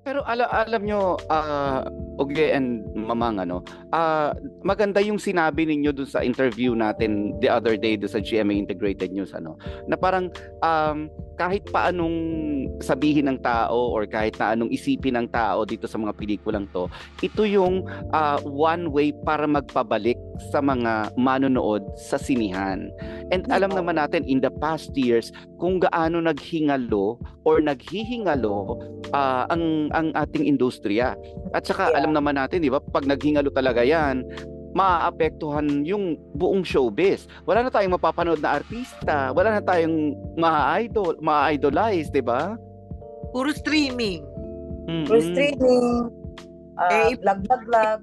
Pero alam nyo, Uge and Mamang, maganda yung sinabi ninyo dun sa interview natin the other day dun sa GMA Integrated News, na parang kahit pa anong sabihin ng tao or kahit na anong isipin ng tao dito sa mga pelikulang to, ito yung one way para magpabalik sa mga manonood sa sinihan. And alam naman natin in the past years kung gaano naghingalo or naghihingalo ang ating industriya. At saka Yeah. alam naman natin, 'di ba, pag naghingalo talaga 'yan, maaapektuhan yung buong showbiz. Wala na tayong mapapanood na artista, wala na tayong ma-idol, ma-idolize, 'di ba? Puro streaming. Through Mm. streaming, vlog.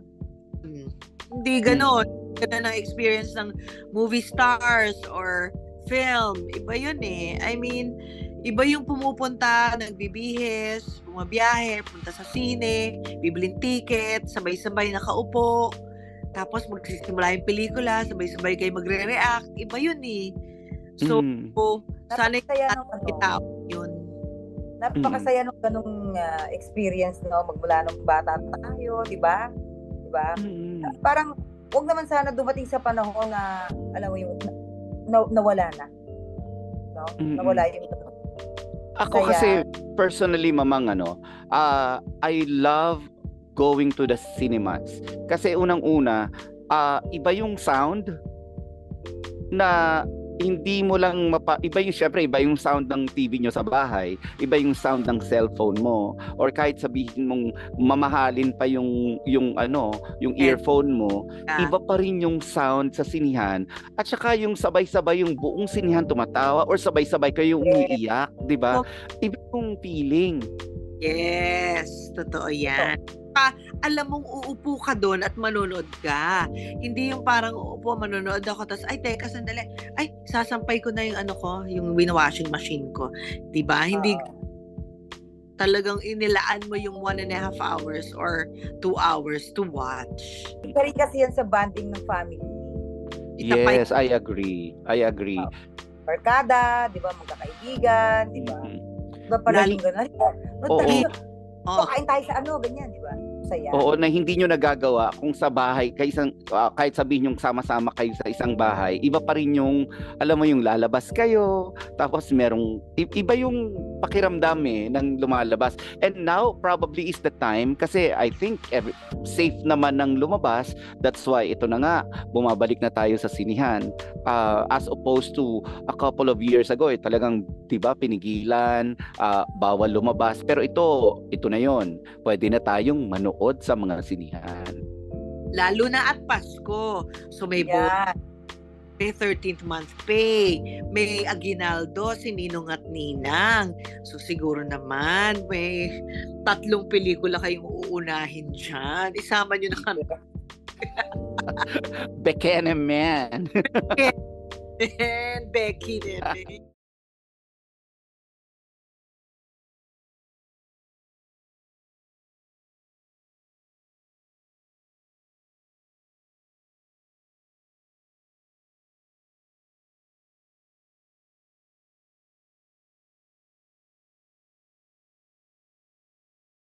Hindi ganon. Ganun ang experience ng movie stars or film. Iba yun eh. I mean, iba yung pumupunta, nagbibihis, bumabiyahe, punta sa sine, bibiling ticket, sabay-sabay nakaupo, tapos magsisimula yung pelikula, sabay-sabay kayo magre-react. Iba yun eh. So, sana Napakasaya yung nung tao yun. Napakasaya nung ganung experience, no, magmula nung bata tayo, 'di ba? 'Di ba? Parang wag naman sana dumating sa panahon na alam mo yung nawala na. No? Nawala yung Ako kasi personally, Mamang, I love going to the cinemas. Kasi unang-una, iba yung sound na hindi mo lang iba yung, syempre iba yung sound ng TV nyo sa bahay, iba yung sound ng cellphone mo, or kahit sabihin mong mamahalin pa yung earphone mo, iba pa rin yung sound sa sinihan. At saka yung sabay-sabay yung buong sinihan tumatawa or sabay-sabay kayo umiiyak, 'di ba? Iba yung feeling. Yes, totoo yan. Alam mong uupo ka doon at manonood ka. Hindi yung parang uupo, manonood ako, tapos, ay, teka, sandali. Ay, sasampay ko na yung yung washing machine ko. Diba? Hindi talagang inilaan mo yung 1.5 hours or 2 hours to watch. Isa rin kasi yan sa bonding ng family. Yes, I agree. Barkada, di ba? Magkakaibigan, di ba? Diba parang gano'n? Kain tayo sa ganyan, di ba? Saya. Oo, na hindi nyo nagagawa kung sa bahay, kahit sabihin yung sama-sama kayo sa isang bahay, iba pa rin yung, alam mo, yung lalabas kayo, tapos iba yung pakiramdam ng lumalabas. And now, probably is the time, kasi I think safe naman ng lumabas, that's why ito na nga, bumabalik na tayo sa sinihan. As opposed to a couple of years ago, talagang, diba, pinigilan, bawal lumabas. Pero ito na yon, pwede na tayong manood sa mga sinihan. Lalo na at Pasko. So may may 13th month pay, may aginaldo, si Ninong at Ninang. So siguro naman may 3 pelikula kayong uunahin dyan. Isama nyo na kami. Bekene man. And Becky din.